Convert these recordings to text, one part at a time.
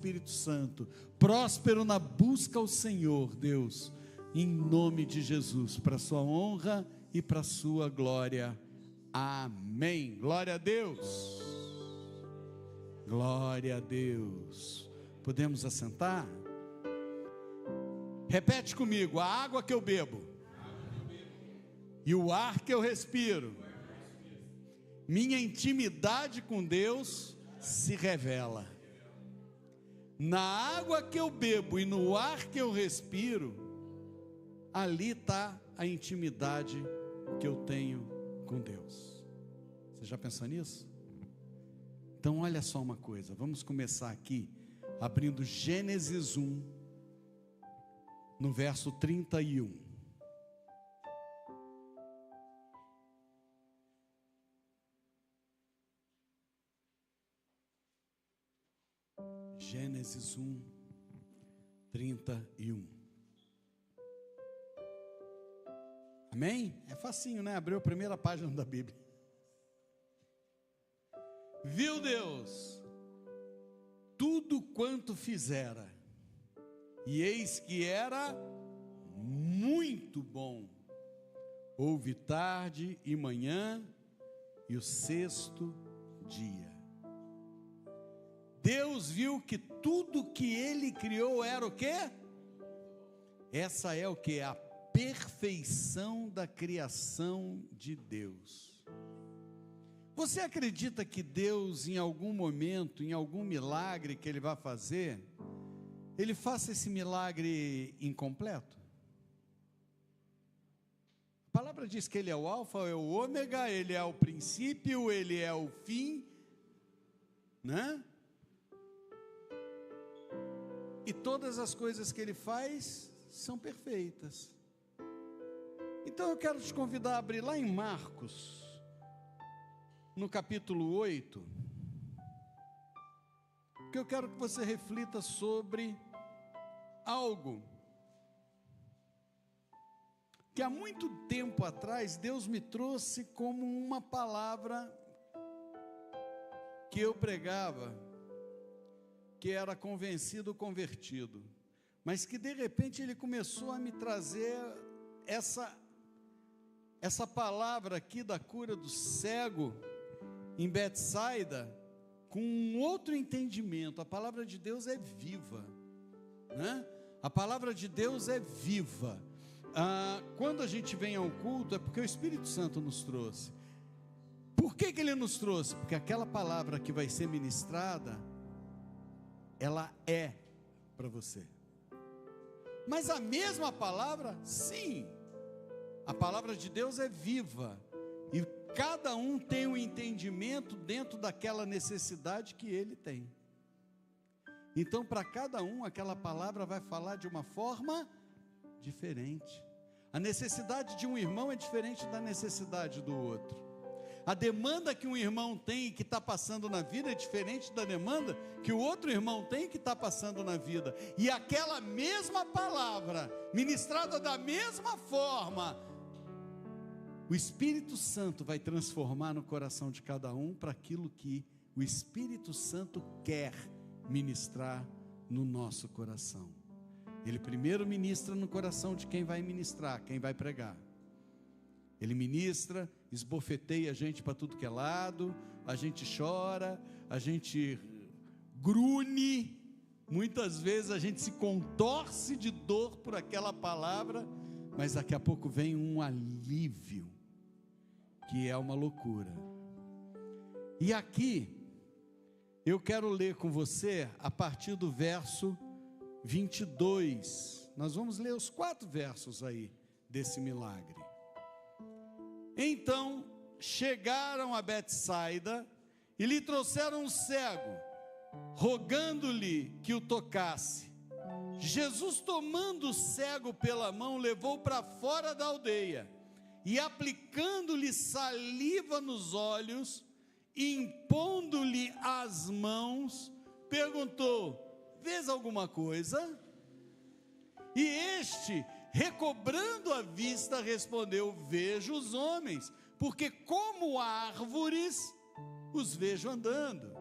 Espírito Santo, próspero na busca ao Senhor, Deus, em nome de Jesus, para a sua honra e para a sua glória, amém. Glória a Deus, glória a Deus. Podemos assentar? Repete comigo: a água que eu bebo e o ar que eu respiro, minha intimidade com Deus se revela. Na água que eu bebo e no ar que eu respiro, ali está a intimidade que eu tenho com Deus. Você já pensou nisso? Então olha só uma coisa, vamos começar aqui, abrindo Gênesis 1, no verso 31. Gênesis 1, 31. Amém? É facinho, né? Abriu a primeira página da Bíblia. Viu Deus tudo quanto fizera, e eis que era muito bom. Houve tarde e manhã, e o sexto dia. Deus viu que tudo que Ele criou era o quê? Essa é o que? A perfeição da criação de Deus. Você acredita que Deus, em algum momento, em algum milagre que Ele vai fazer, Ele faça esse milagre incompleto? A palavra diz que Ele é o alfa, é o ômega, Ele é o princípio, Ele é o fim, né? E todas as coisas que Ele faz são perfeitas. Então eu quero te convidar a abrir lá em Marcos, no capítulo 8, que eu quero que você reflita sobre algo que há muito tempo atrás Deus me trouxe como uma palavra que eu pregava, que era convencido, convertido, mas que de repente Ele começou a me trazer essa palavra aqui da cura do cego em Betsaida, com um outro entendimento. A palavra de Deus é viva, né? A palavra de Deus é viva. Quando a gente vem ao culto, é porque o Espírito Santo nos trouxe. Por que Ele nos trouxe? Porque aquela palavra que vai ser ministrada, ela é para você. Mas a mesma palavra, sim, a palavra de Deus é viva, e cada um tem um entendimento dentro daquela necessidade que ele tem. Então, para cada um, aquela palavra vai falar de uma forma diferente. A necessidade de um irmão é diferente da necessidade do outro. A demanda que um irmão tem e que está passando na vida é diferente da demanda que o outro irmão tem e que está passando na vida. E aquela mesma palavra, ministrada da mesma forma, o Espírito Santo vai transformar no coração de cada um para aquilo que o Espírito Santo quer ministrar no nosso coração. Ele primeiro ministra no coração de quem vai ministrar, quem vai pregar. Ele ministra, esbofeteia a gente para tudo que é lado, a gente chora, a gente grune, muitas vezes a gente se contorce de dor por aquela palavra, mas daqui a pouco vem um alívio, que é uma loucura. E aqui, eu quero ler com você, a partir do verso 22, nós vamos ler os 4 versos aí, desse milagre. Então chegaram a Betsaida e lhe trouxeram um cego, rogando-lhe que o tocasse. Jesus, tomando o cego pela mão, levou para fora da aldeia e, aplicando-lhe saliva nos olhos, impondo-lhe as mãos, perguntou: vês alguma coisa? E este, recobrando a vista, respondeu: vejo os homens, porque como árvores os vejo andando.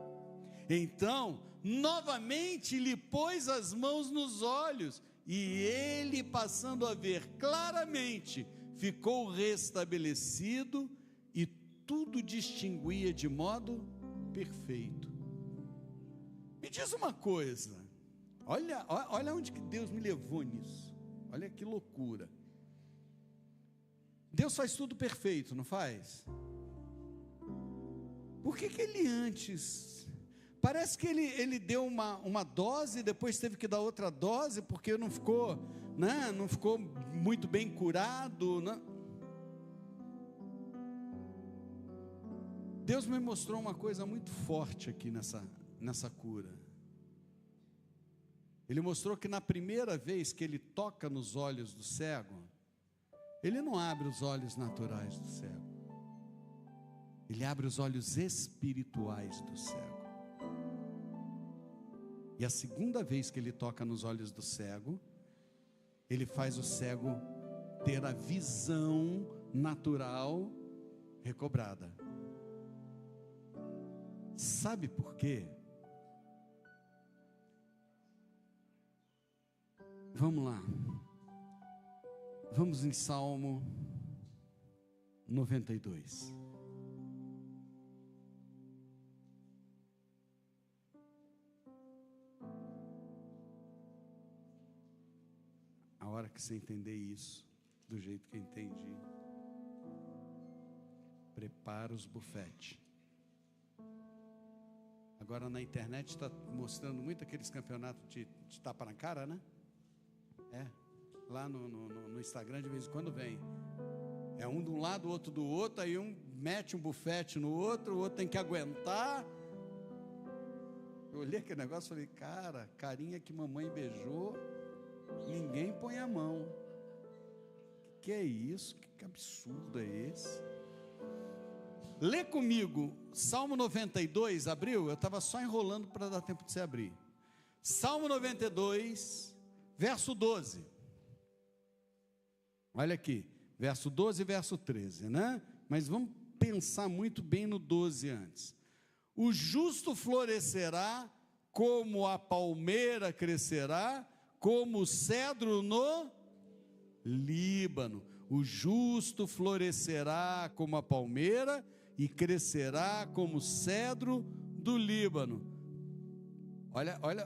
Então novamente lhe pôs as mãos nos olhos, e ele, passando a ver claramente, ficou restabelecido, e tudo distinguia de modo perfeito. Me diz uma coisa, olha onde que Deus me levou nisso, olha que loucura. Deus faz tudo perfeito, não faz? Por que ele antes, parece que ele deu uma dose, depois teve que dar outra dose, porque não ficou, né, não ficou muito bem curado, né? Deus me mostrou uma coisa muito forte aqui nessa cura. Ele mostrou que na primeira vez que ele toca nos olhos do cego, ele não abre os olhos naturais do cego, ele abre os olhos espirituais do cego. E a segunda vez que ele toca nos olhos do cego, ele faz o cego ter a visão natural recobrada. Sabe por quê? Vamos lá. Vamos em Salmo 92. A hora que você entender isso, do jeito que eu entendi, prepara os bufetes. Agora na internet está mostrando muito aqueles campeonatos de tapa na cara, né? Lá no Instagram de vez em quando vem. É um de um lado, o outro do outro, aí um mete um bufete no outro, o outro tem que aguentar. Eu olhei aquele negócio e falei, cara, carinha que mamãe beijou, ninguém põe a mão. Que é isso? Que absurdo é esse? Lê comigo, Salmo 92, abriu? Eu estava só enrolando para dar tempo de você abrir. Salmo 92, verso 12. Olha aqui, verso 12 e verso 13, né? Mas vamos pensar muito bem no 12 antes. O justo florescerá, como a palmeira crescerá, como o cedro no Líbano. O justo florescerá como a palmeira e crescerá como o cedro do Líbano.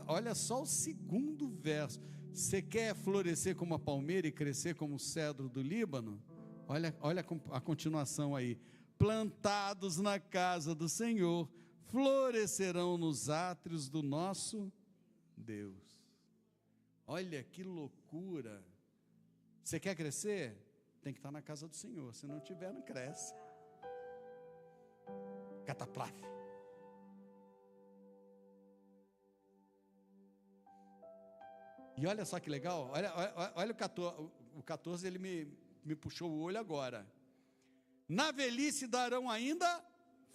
Olha só o segundo verso. Você quer florescer como a palmeira e crescer como o cedro do Líbano? Olha a continuação aí. Plantados na casa do Senhor, florescerão nos átrios do nosso Deus. Olha que loucura. Você quer crescer? Tem que estar na casa do Senhor. Se não tiver, não cresce. Cataplaf. E olha só que legal. Olha o 14, ele me puxou o olho agora. Na velhice darão ainda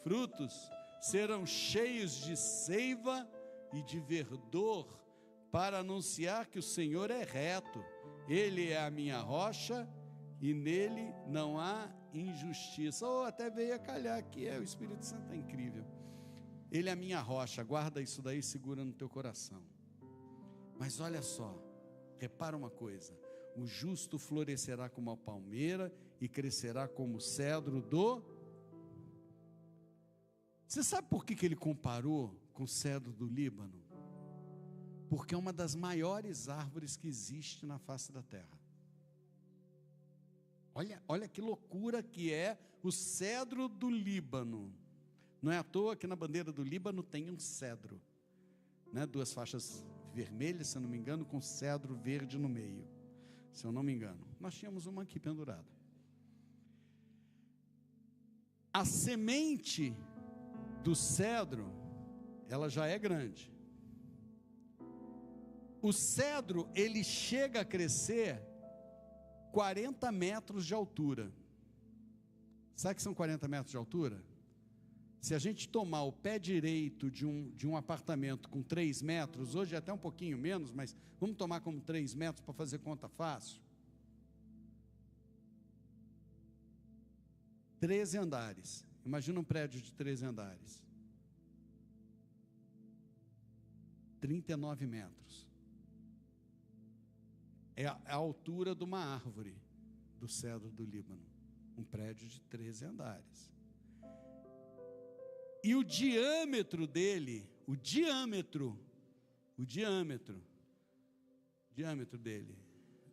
frutos, serão cheios de seiva e de verdor, para anunciar que o Senhor é reto. Ele é a minha rocha e nele não há injustiça. Até veio a calhar aqui, o Espírito Santo é incrível. Ele é a minha rocha, guarda isso daí, segura no teu coração. Mas olha só, repara uma coisa, o justo florescerá como a palmeira e crescerá como o cedro do... Você sabe por que ele comparou com o cedro do Líbano? Porque é uma das maiores árvores que existe na face da terra. Olha que loucura que é o cedro do Líbano. Não é à toa que na bandeira do Líbano tem um cedro, né? 2 faixas vermelhas, se eu não me engano, com cedro verde no meio, se eu não me engano. Nós tínhamos uma aqui pendurada. A semente do cedro, ela já é grande. O cedro, ele chega a crescer 40 metros de altura. Sabe o que são 40 metros de altura? Se a gente tomar o pé direito de um apartamento com 3 metros, hoje é até um pouquinho menos, mas vamos tomar como 3 metros para fazer conta fácil. 13 andares. Imagina um prédio de 13 andares. 39 metros. É a altura de uma árvore do cedro do Líbano. Um prédio de 13 andares. E o diâmetro dele, o diâmetro dele,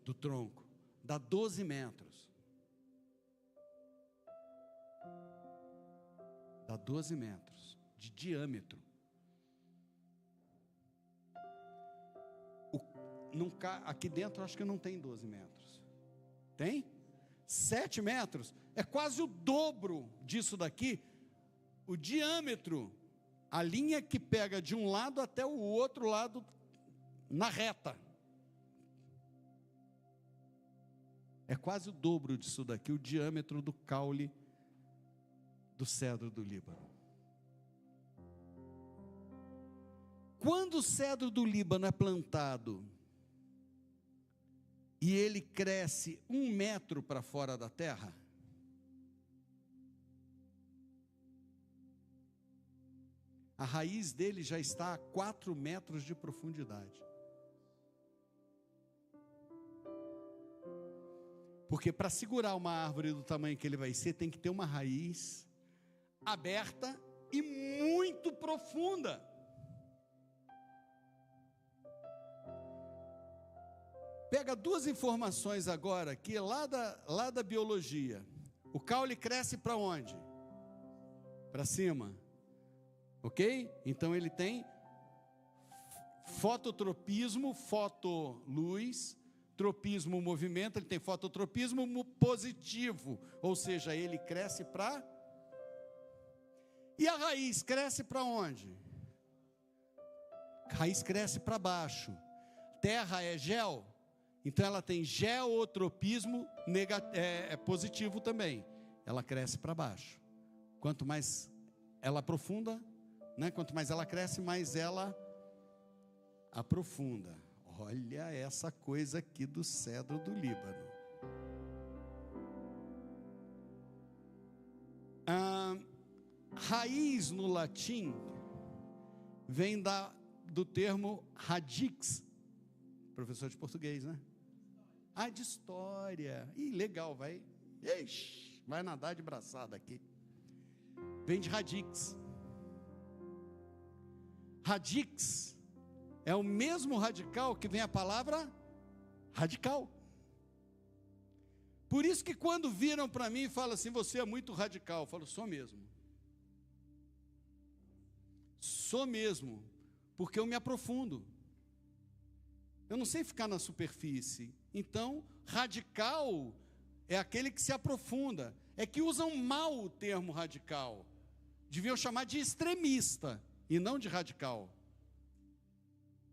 do tronco, dá 12 metros. Dá 12 metros de diâmetro. Aqui dentro acho que não tem 12 metros. Tem? 7 metros. É quase o dobro disso daqui. O diâmetro, a linha que pega de um lado até o outro lado na reta. É quase o dobro disso daqui, o diâmetro do caule do cedro do Líbano. Quando o cedro do Líbano é plantado e ele cresce 1 metro para fora da terra, a raiz dele já está a 4 metros de profundidade. Porque para segurar uma árvore do tamanho que ele vai ser, tem que ter uma raiz aberta e muito profunda. Pega 2 informações agora, aqui lá da biologia. O caule cresce para onde? Para cima. Ok? Então ele tem fototropismo, fotoluz, tropismo, movimento. Ele tem fototropismo positivo, ou seja, ele cresce para... E a raiz cresce para onde? A raiz cresce para baixo. Terra é gel, então ela tem geotropismo positivo também. Ela cresce para baixo. Quanto mais ela aprofunda, né? Quanto mais ela cresce, mais ela aprofunda. Olha essa coisa aqui do cedro do Líbano. Raiz no latim vem do termo radix. Professor de português, né? De história. Legal, vai nadar de braçada aqui. Vem de radix. Radix é o mesmo radical que vem a palavra radical. Por isso que quando viram para mim e falam assim, você é muito radical, eu falo, sou mesmo. Sou mesmo, porque eu me aprofundo. Eu não sei ficar na superfície. Então, radical é aquele que se aprofunda. É que usam mal o termo radical. Deviam chamar de extremista e não de radical.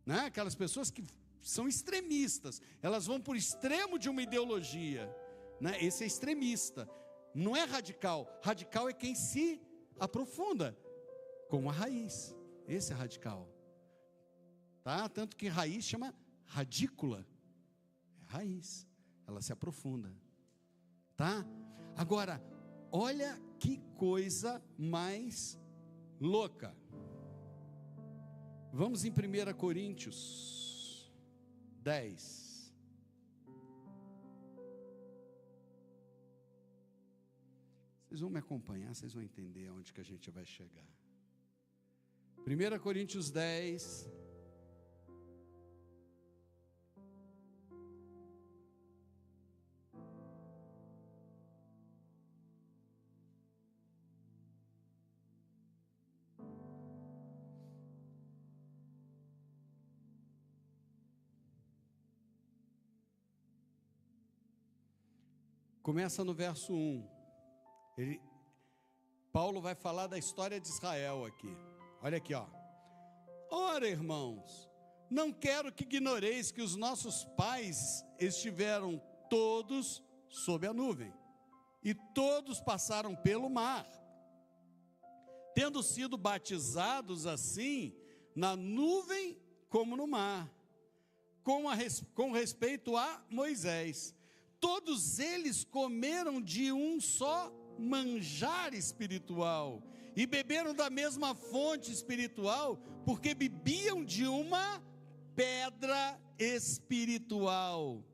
Né? Aquelas pessoas que são extremistas, elas vão por extremo de uma ideologia. Né? Esse é extremista. Não é radical. Radical é quem se aprofunda com a raiz. Esse é radical. Tá? Tanto que raiz chama radícula. É raiz. Ela se aprofunda. Tá? Agora, olha que coisa mais louca. Vamos em 1 Coríntios 10. Vocês vão me acompanhar, vocês vão entender aonde que a gente vai chegar. 1 Coríntios 10. Começa no verso 1. Paulo vai falar da história de Israel aqui. Olha aqui, ó. Ora, irmãos, não quero que ignoreis que os nossos pais estiveram todos sob a nuvem, e todos passaram pelo mar, tendo sido batizados assim, na nuvem como no mar, com respeito a Moisés. Todos eles comeram de um só manjar espiritual, e beberam da mesma fonte espiritual, porque bebiam de uma pedra espiritual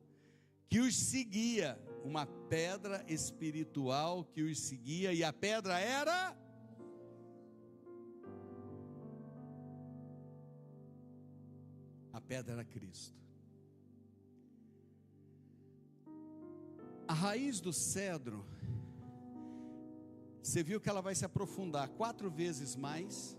que os seguia. Uma pedra espiritual que os seguia, e a pedra era Cristo. A raiz do cedro, você viu que ela vai se aprofundar 4 vezes mais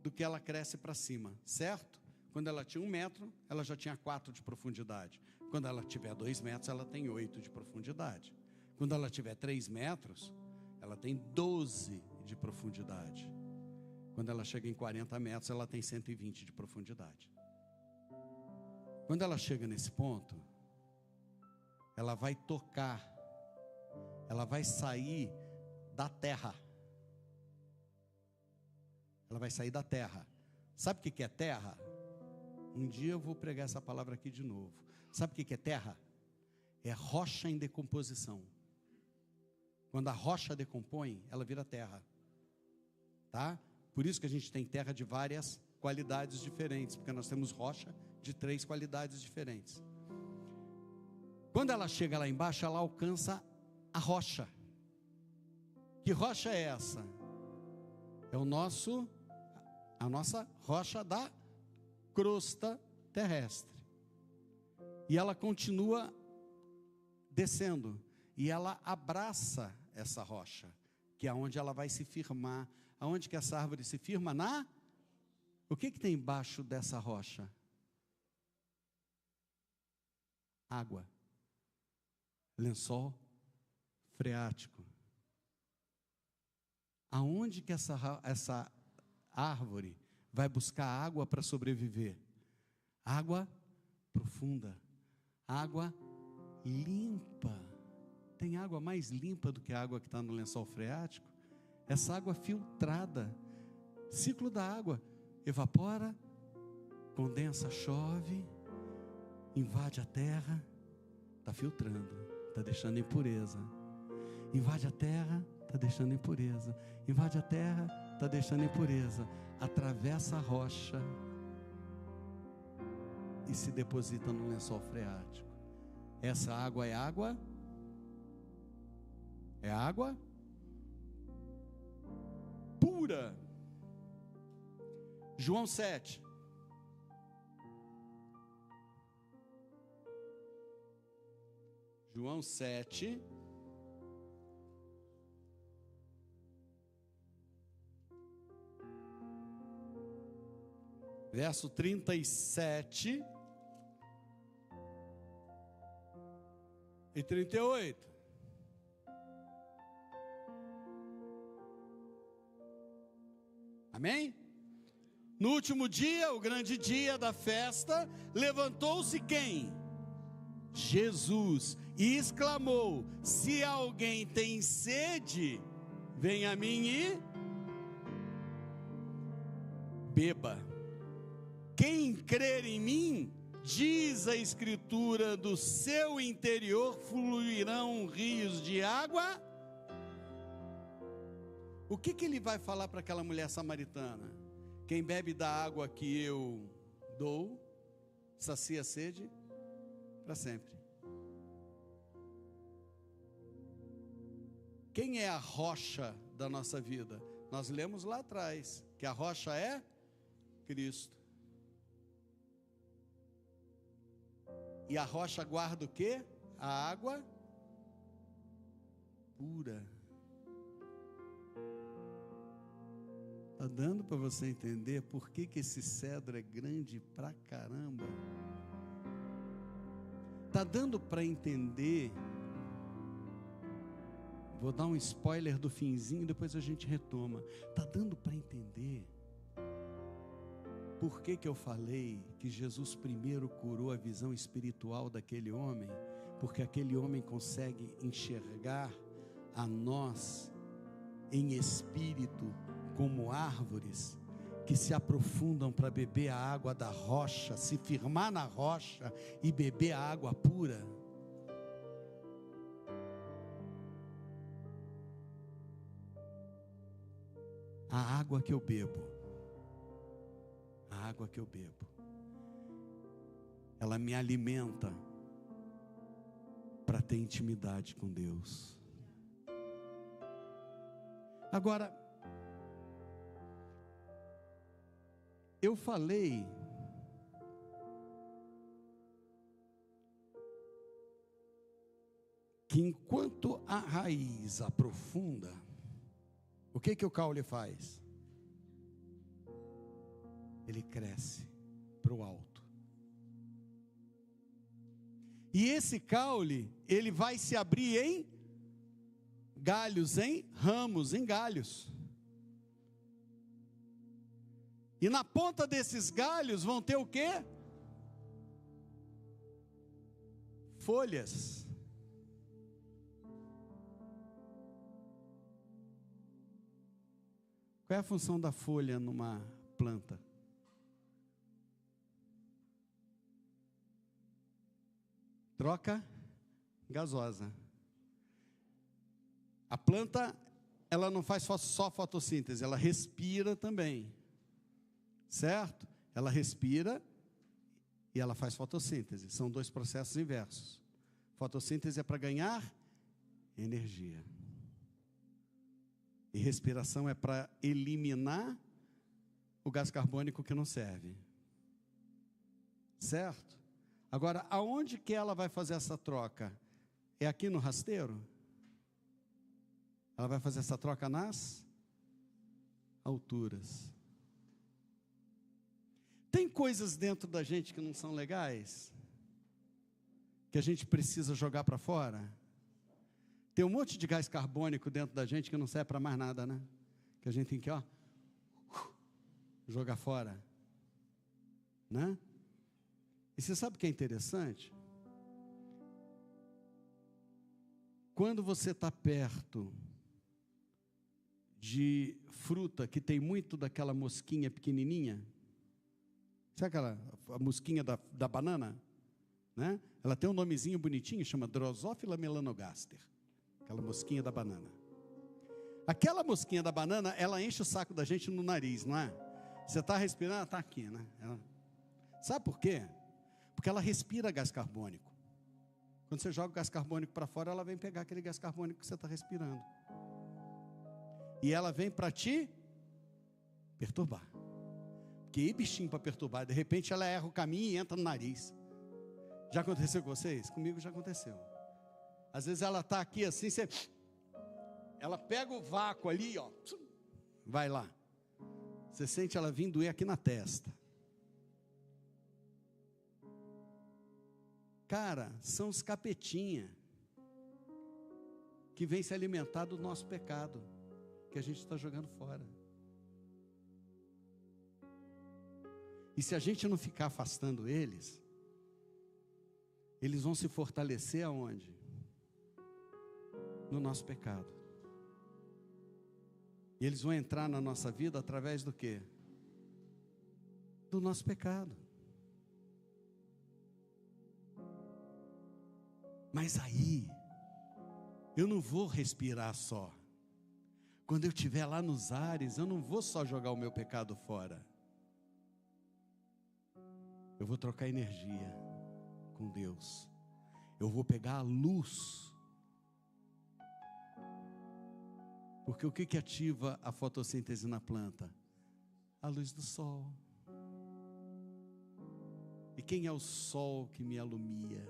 do que ela cresce para cima, certo? Quando ela tinha 1 metro, ela já tinha 4 de profundidade. Quando ela tiver 2 metros, ela tem 8 de profundidade. Quando ela tiver 3 metros, ela tem 12 de profundidade. Quando ela chega em 40 metros, ela tem 120 de profundidade. Quando ela chega nesse ponto, ela vai tocar, ela vai sair da terra. Ela vai sair da terra. Sabe o que é terra? Um dia eu vou pregar essa palavra aqui de novo. Sabe o que é terra? É rocha em decomposição. Quando a rocha decompõe, ela vira terra. Tá? Por isso que a gente tem terra de várias qualidades diferentes, porque nós temos rocha de 3 qualidades diferentes. Quando ela chega lá embaixo, ela alcança a rocha. Que rocha é essa? É a nossa rocha da crosta terrestre. E ela continua descendo, e ela abraça essa rocha, que é onde ela vai se firmar. Aonde que essa árvore se firma? O que tem embaixo dessa rocha? Água, lençol freático. Aonde que essa árvore vai buscar água para sobreviver? Água profunda, água limpa. Tem água mais limpa do que a água que está no lençol freático? Essa água filtrada. Ciclo da água: evapora, condensa, chove, invade a terra, está filtrando, está deixando impureza. Invade a terra, está deixando impureza. Invade a terra, está deixando impureza. Atravessa a rocha e se deposita no lençol freático. Essa água é água? É água pura. João 7. João 7. Verso 37 e 38. Amém? No último dia, o grande dia da festa, levantou-se quem? Jesus, e exclamou: se alguém tem sede, vem a mim e beba. Quem crer em mim, diz a Escritura, do seu interior fluirão rios de água. O que ele vai falar para aquela mulher samaritana? Quem bebe da água que eu dou, sacia a sede para sempre. Quem é a rocha da nossa vida? Nós lemos lá atrás que a rocha é Cristo. E a rocha guarda o quê? A água pura. Está dando para você entender por que esse cedro é grande pra caramba? Está dando para entender? Vou dar um spoiler do finzinho, depois a gente retoma. Está dando para entender por que eu falei que Jesus primeiro curou a visão espiritual daquele homem? Porque aquele homem consegue enxergar a nós em espírito como árvores que se aprofundam para beber a água da rocha, se firmar na rocha e beber a água pura. a água que eu bebo, ela me alimenta para ter intimidade com Deus. Agora, eu falei que enquanto a raiz aprofunda, o que o caule faz? Ele cresce para o alto. E esse caule, ele vai se abrir em galhos, em ramos, em galhos. E na ponta desses galhos vão ter o quê? Folhas. Qual é a função da folha numa planta? Troca gasosa. A planta, ela não faz só fotossíntese, ela respira também. Certo? Ela respira e ela faz fotossíntese. São dois processos inversos. Fotossíntese é para ganhar energia. E respiração é para eliminar o gás carbônico que não serve. Certo? Agora, aonde que ela vai fazer essa troca? É aqui no rasteiro? Ela vai fazer essa troca nas alturas. Tem coisas dentro da gente que não são legais? Que a gente precisa jogar para fora? Tem um monte de gás carbônico dentro da gente que não serve para mais nada, né? Que a gente tem que, jogar fora, né? E você sabe o que é interessante? Quando você está perto de fruta que tem muito daquela mosquinha pequenininha, sabe a mosquinha da banana? Né? Ela tem um nomezinho bonitinho, chama Drosophila melanogaster. Aquela mosquinha da banana. Aquela mosquinha da banana, ela enche o saco da gente no nariz, não é? Você está respirando, ela está aqui, né? Sabe por quê? Porque ela respira gás carbônico. Quando você joga o gás carbônico para fora, ela vem pegar aquele gás carbônico que você está respirando. E ela vem para te perturbar. Que bichinho para perturbar. De repente ela erra o caminho e entra no nariz. Já aconteceu com vocês? Comigo já aconteceu. Às vezes ela está aqui assim, ela pega o vácuo ali, vai lá. Você sente ela vindo doer aqui na testa. Cara, são os capetinha que vem se alimentar do nosso pecado, que a gente está jogando fora. E se a gente não ficar afastando eles vão se fortalecer aonde? No nosso pecado. E eles vão entrar na nossa vida através do quê? Do nosso pecado. Mas aí, eu não vou respirar só. Quando eu estiver lá nos ares, eu não vou só jogar o meu pecado fora. Eu vou trocar energia com Deus. Eu vou pegar a luz. Porque o que ativa a fotossíntese na planta? A luz do sol. E quem é o sol que me alumia?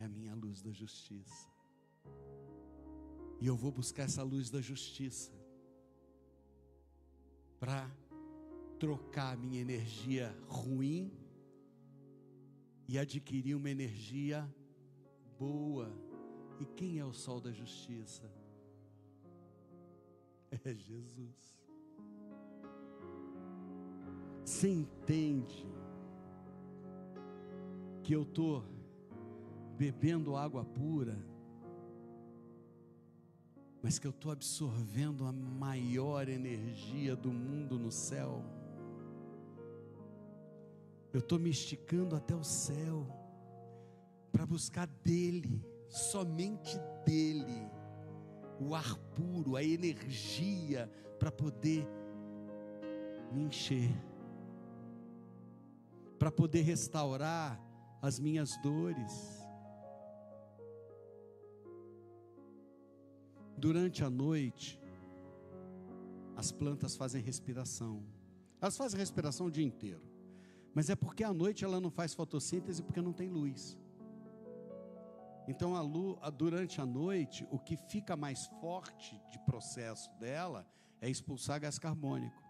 É a minha luz da justiça. E eu vou buscar essa luz da justiça para trocar a minha energia ruim e adquirir uma energia boa. E quem é o sol da justiça? É Jesus. Você entende que eu estou bebendo água pura, mas que eu estou absorvendo a maior energia do mundo no céu? Eu estou me esticando até o céu para buscar dele, somente dele, o ar puro, a energia para poder me encher, para poder restaurar as minhas dores. Durante a noite, as plantas fazem respiração. Elas fazem respiração o dia inteiro. Mas é porque à noite ela não faz fotossíntese porque não tem luz. Então durante a noite, o que fica mais forte de processo dela é expulsar gás carbônico,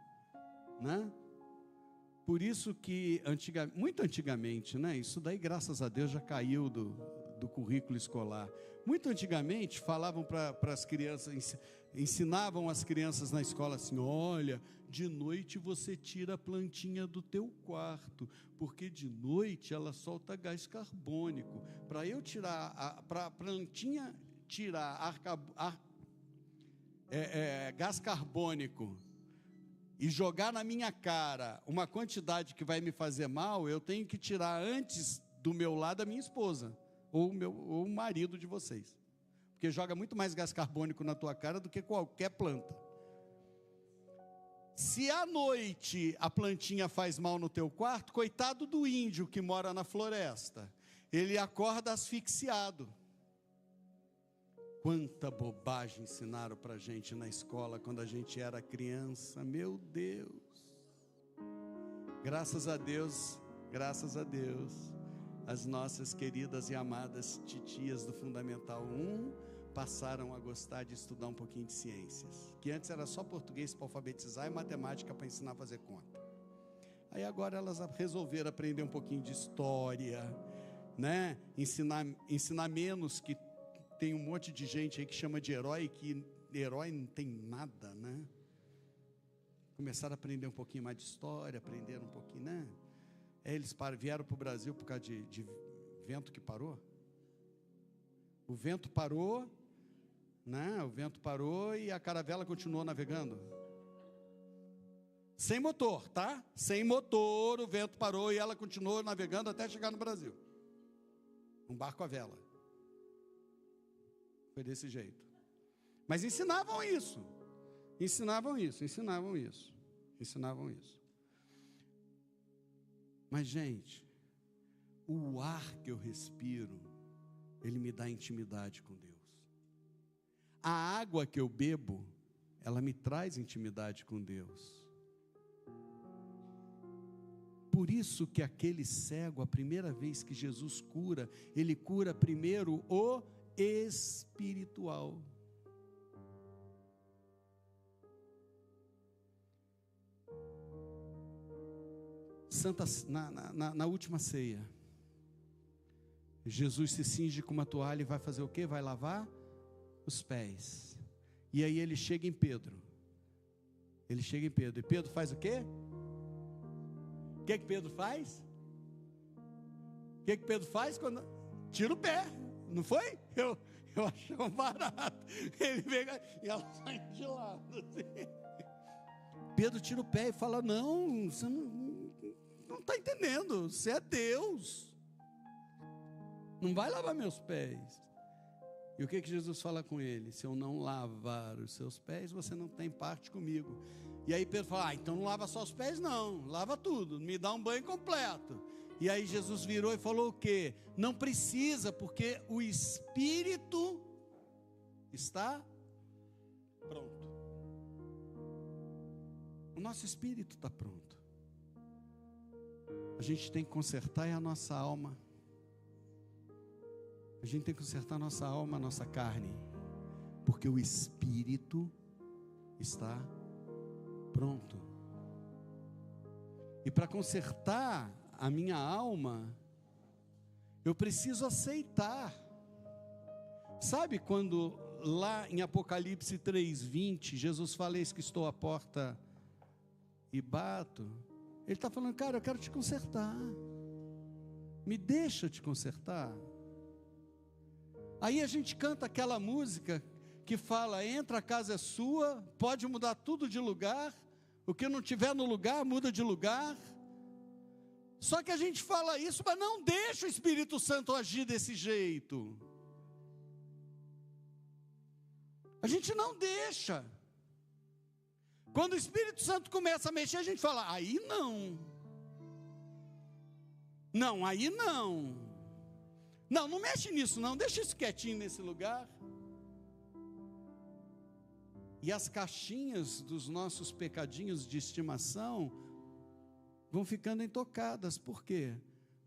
né? Por isso que muito antigamente, né? Isso daí, graças a Deus, já caiu do currículo escolar. Muito antigamente falavam para as crianças, ensinavam as crianças na escola assim: olha, de noite você tira a plantinha do teu quarto, porque de noite ela solta gás carbônico. Para eu tirar, para a plantinha tirar gás carbônico e jogar na minha cara uma quantidade que vai me fazer mal, eu tenho que tirar antes do meu lado a minha esposa, ou o marido de vocês, porque joga muito mais gás carbônico na tua cara do que qualquer planta. Se à noite a plantinha faz mal no teu quarto, coitado do índio que mora na floresta, ele acorda asfixiado. Quanta bobagem ensinaram para a gente na escola quando a gente era criança, meu Deus. Graças a Deus, as nossas queridas e amadas titias do Fundamental 1 passaram a gostar de estudar um pouquinho de ciências, que antes era só português para alfabetizar e matemática para ensinar a fazer conta. Aí agora elas resolveram aprender um pouquinho de história, né? Ensinar menos, que tem um monte de gente aí que chama de herói, que herói não tem nada, né? Começaram a aprender um pouquinho mais de história, aprenderam um pouquinho, né? Eles vieram para o Brasil por causa de vento que parou. O vento parou, né? O vento parou e a caravela continuou navegando. Sem motor, tá? Sem motor, o vento parou e ela continuou navegando até chegar no Brasil. Um barco à vela. Foi desse jeito. Mas ensinavam isso. Mas, gente, o ar que eu respiro, ele me dá intimidade com Deus. A água que eu bebo, ela me traz intimidade com Deus. Por isso que aquele cego, a primeira vez que Jesus cura, ele cura primeiro o espiritual. Na última ceia, Jesus se cinge com uma toalha e vai fazer o quê? Vai lavar os pés. E aí ele chega em Pedro. E Pedro faz o quê? O que Pedro faz? Quando tira o pé? Não foi? Eu achei um barato. Ele veio e ela sai de lado assim. Pedro tira o pé e fala: não, você não está entendendo, você é Deus, não vai lavar meus pés. E o que Jesus fala com ele? Se eu não lavar os seus pés, você não tem parte comigo. E aí Pedro fala: então não lava só os pés não, lava tudo, me dá um banho completo. E aí Jesus virou e falou o quê? Não precisa, porque o Espírito está pronto. O nosso espírito está pronto. A gente tem que consertar a nossa alma. A gente tem que consertar a nossa alma, a nossa carne, porque o Espírito está pronto. E para consertar a minha alma, eu preciso aceitar. Sabe quando lá em Apocalipse 3:20, Jesus fala: eis que estou à porta e bato? Ele está falando: cara, eu quero te consertar, me deixa te consertar. Aí a gente canta aquela música que fala: entra, a casa é sua, pode mudar tudo de lugar, o que não tiver no lugar, muda de lugar. Só que a gente fala isso, mas não deixa o Espírito Santo agir desse jeito. A gente não deixa. Quando o Espírito Santo começa a mexer, a gente fala, aí não. Não, aí não. Não, não mexe nisso não, deixa isso quietinho nesse lugar. E as caixinhas dos nossos pecadinhos de estimação vão ficando intocadas. Por quê?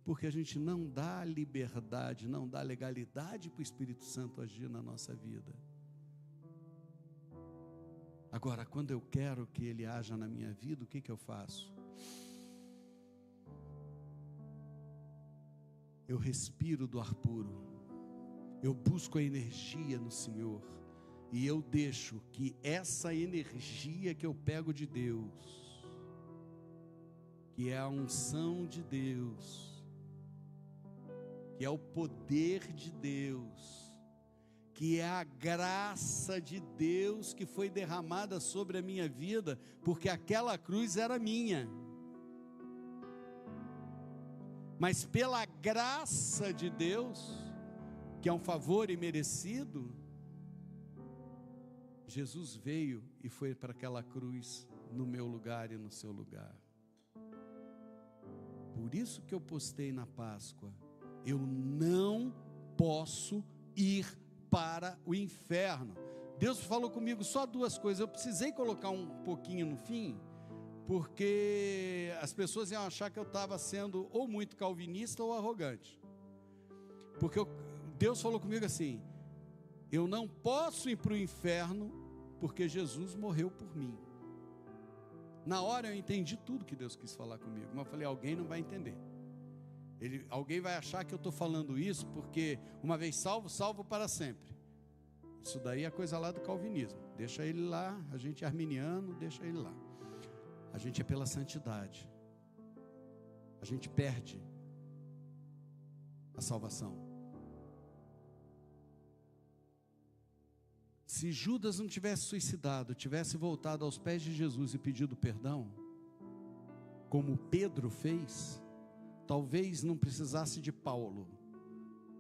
Porque a gente não dá liberdade, não dá legalidade para o Espírito Santo agir na nossa vida. Agora, quando eu quero que Ele haja na minha vida, o que eu faço? Eu respiro do ar puro, eu busco a energia no Senhor, e eu deixo que essa energia que eu pego de Deus, que é a unção de Deus, que é o poder de Deus, que é a graça de Deus que foi derramada sobre a minha vida, porque aquela cruz era minha, mas pela graça de Deus, que é um favor imerecido, Jesus veio e foi para aquela cruz no meu lugar e no seu lugar. Por isso que eu postei na Páscoa, eu não posso ir para o inferno. Deus falou comigo só duas coisas, eu precisei colocar um pouquinho no fim, porque as pessoas iam achar que eu estava sendo ou muito calvinista ou arrogante, porque Deus falou comigo assim, eu não posso ir para o inferno, porque Jesus morreu por mim. Na hora eu entendi tudo que Deus quis falar comigo, mas eu falei, alguém não vai entender, alguém vai achar que eu estou falando isso, porque uma vez salvo, salvo para sempre. Isso daí é coisa lá do calvinismo, deixa ele lá, a gente é arminiano, deixa ele lá. A gente é pela santidade, a gente perde a salvação. Se Judas não tivesse suicidado, tivesse voltado aos pés de Jesus e pedido perdão, como Pedro fez, talvez não precisasse de Paulo,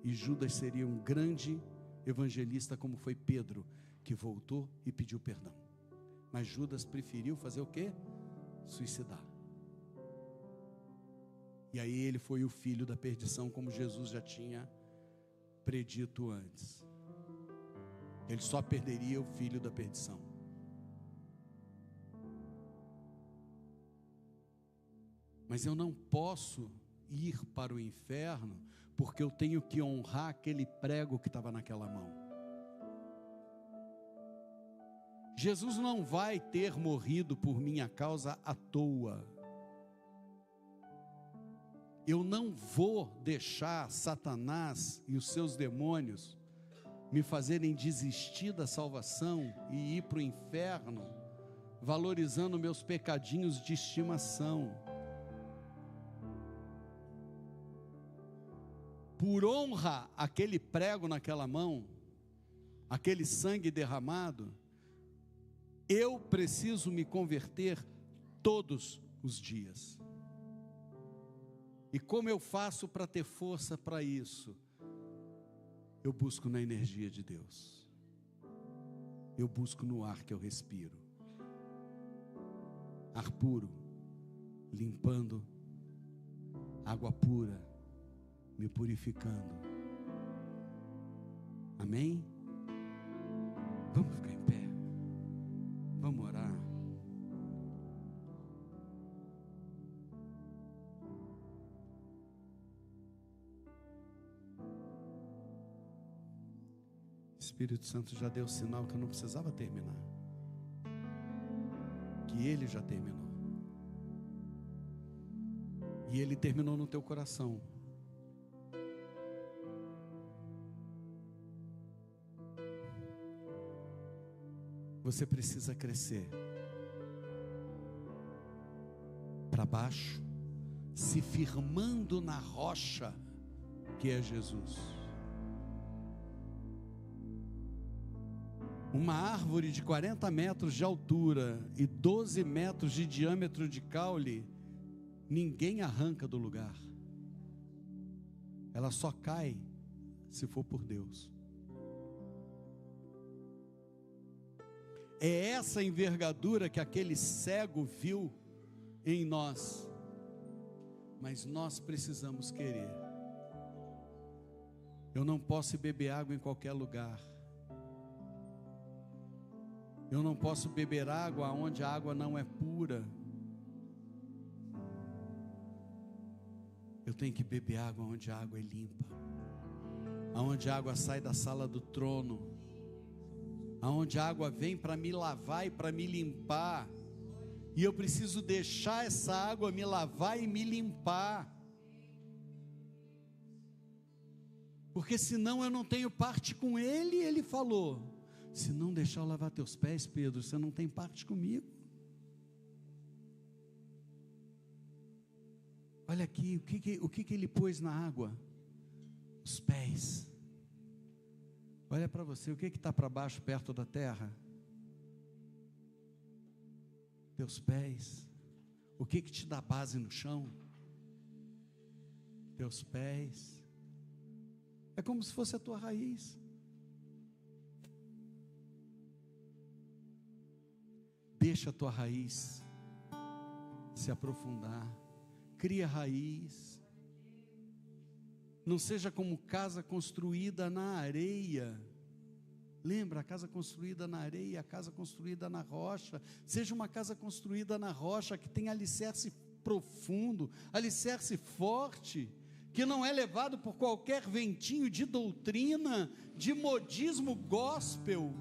e Judas seria um grande evangelista como foi Pedro, que voltou e pediu perdão. Mas Judas preferiu fazer o quê? Suicidar. E aí ele foi o filho da perdição, como Jesus já tinha predito antes. Ele só perderia o filho da perdição. Mas eu não posso ir para o inferno, porque eu tenho que honrar aquele prego que estava naquela mão. Jesus não vai ter morrido por minha causa à toa. Eu não vou deixar Satanás e os seus demônios me fazerem desistir da salvação e ir para o inferno, valorizando meus pecadinhos de estimação. Por honra aquele prego naquela mão, aquele sangue derramado, eu preciso me converter todos os dias. E como eu faço para ter força para isso? Eu busco na energia de Deus. Eu busco no ar que eu respiro. Ar puro, limpando, água pura, me purificando. Amém? Vamos ficar em pé. Vamos orar. Espírito Santo já deu sinal que eu não precisava terminar, que Ele já terminou, e Ele terminou no teu coração. Você precisa crescer para baixo, se firmando na rocha que é Jesus. Uma árvore de 40 metros de altura e 12 metros de diâmetro de caule, ninguém arranca do lugar. Ela só cai se for por Deus. É essa envergadura que aquele cego viu em nós. Mas nós precisamos querer. Eu não posso beber água em qualquer lugar. Eu não posso beber água onde a água não é pura. Eu tenho que beber água onde a água é limpa, aonde a água sai da sala do trono, aonde a água vem para me lavar e para me limpar, e eu preciso deixar essa água me lavar e me limpar, porque senão eu não tenho parte com Ele. Ele falou: se não deixar eu lavar teus pés, Pedro, você não tem parte comigo. Olha aqui, o que ele pôs na água? Os pés. Olha para você, o que está para baixo, perto da terra? Teus pés. O que te dá base no chão? Teus pés. É como se fosse a tua raiz. Deixa a tua raiz se aprofundar. Cria raiz. Não seja como casa construída na areia. Lembra, a casa construída na areia, a casa construída na rocha. Seja uma casa construída na rocha, que tem alicerce profundo, alicerce forte, que não é levado por qualquer ventinho de doutrina, de modismo gospel.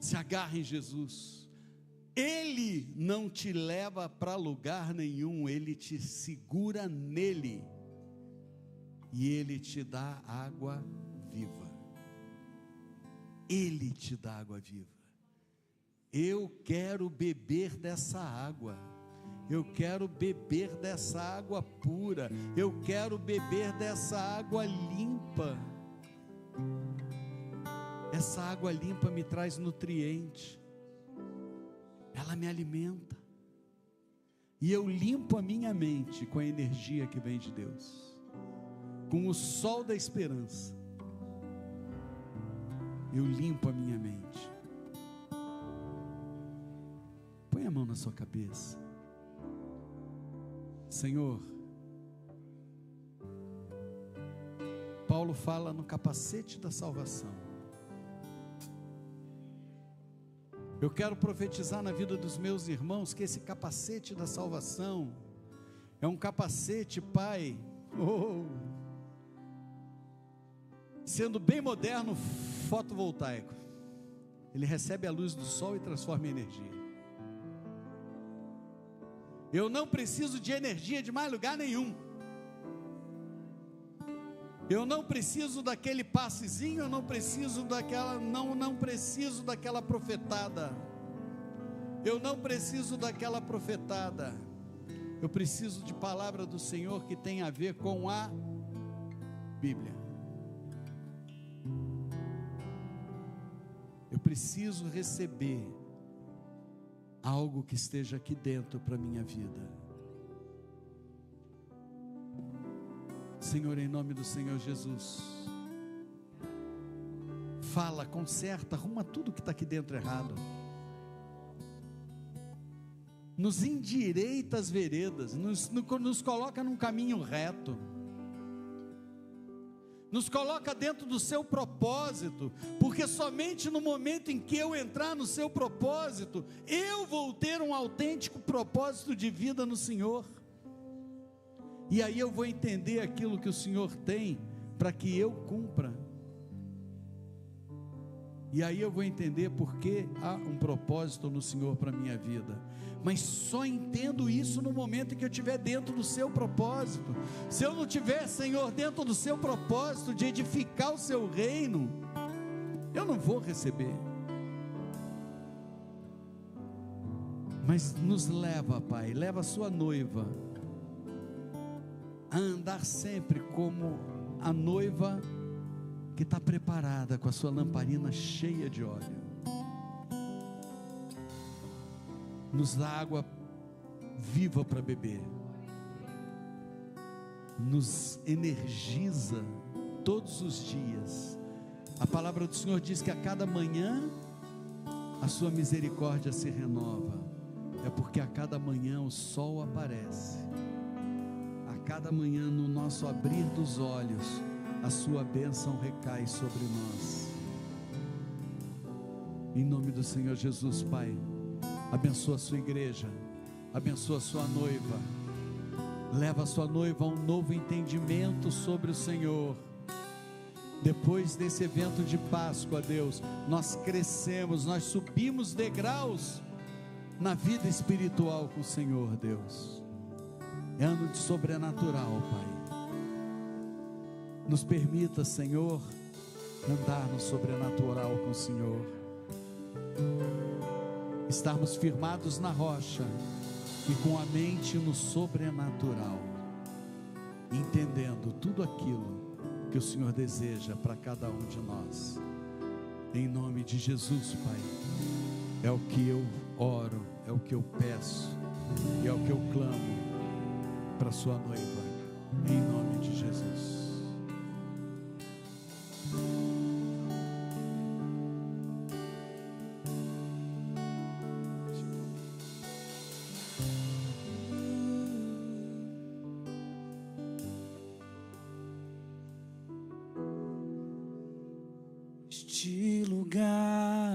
Se agarra em Jesus. Ele não te leva para lugar nenhum, Ele te segura nele, e Ele te dá água viva. Ele te dá água viva. Eu quero beber dessa água. Eu quero beber dessa água pura. Eu quero beber dessa água limpa. Essa água limpa me traz nutriente, ela me alimenta, e eu limpo a minha mente com a energia que vem de Deus, com o sol da esperança. Eu limpo a minha mente. Põe a mão na sua cabeça. Senhor, Paulo fala no capacete da salvação. Eu quero profetizar na vida dos meus irmãos que esse capacete da salvação é um capacete, Pai, sendo bem moderno, fotovoltaico. Ele recebe a luz do sol e transforma em energia. Eu não preciso de energia de mais lugar nenhum. Eu não preciso daquele passezinho, eu não preciso daquela, não preciso daquela profetada. Eu não preciso daquela profetada. Eu preciso de palavra do Senhor que tem a ver com a Bíblia. Eu preciso receber algo que esteja aqui dentro para a minha vida. Senhor, em nome do Senhor Jesus, fala, conserta, arruma tudo que está aqui dentro errado, nos endireita as veredas, nos coloca num caminho reto, nos coloca dentro do seu propósito, porque somente no momento em que eu entrar no seu propósito, eu vou ter um autêntico propósito de vida no Senhor. E aí eu vou entender aquilo que o Senhor tem para que eu cumpra. E aí eu vou entender porque há um propósito no Senhor para a minha vida. Mas só entendo isso no momento em que eu estiver dentro do seu propósito. Se eu não estiver, Senhor, dentro do seu propósito de edificar o seu reino, eu não vou receber. Mas nos leva, Pai, leva a sua noiva a andar sempre como a noiva que está preparada com a sua lamparina cheia de óleo. Nos dá água viva para beber. nos energiza todos os dias. A palavra do Senhor diz que a cada manhã a sua misericórdia se renova. É porque a cada manhã o sol aparece. A cada manhã, no nosso abrir dos olhos, a sua bênção recai sobre nós. Em nome do Senhor Jesus, Pai, abençoa a sua igreja, abençoa a sua noiva, leva a sua noiva a um novo entendimento sobre o Senhor. Depois desse evento de Páscoa, Deus, nós crescemos, nós subimos degraus na vida espiritual com o Senhor, Deus. É ano de sobrenatural, Pai. Nos permita, Senhor, andar no sobrenatural com o Senhor, estarmos firmados na rocha e com a mente no sobrenatural, entendendo tudo aquilo que o Senhor deseja para cada um de nós. Em nome de Jesus, Pai, é o que eu oro, é o que eu peço e é o que eu clamo para sua noiva, em nome de Jesus. Este lugar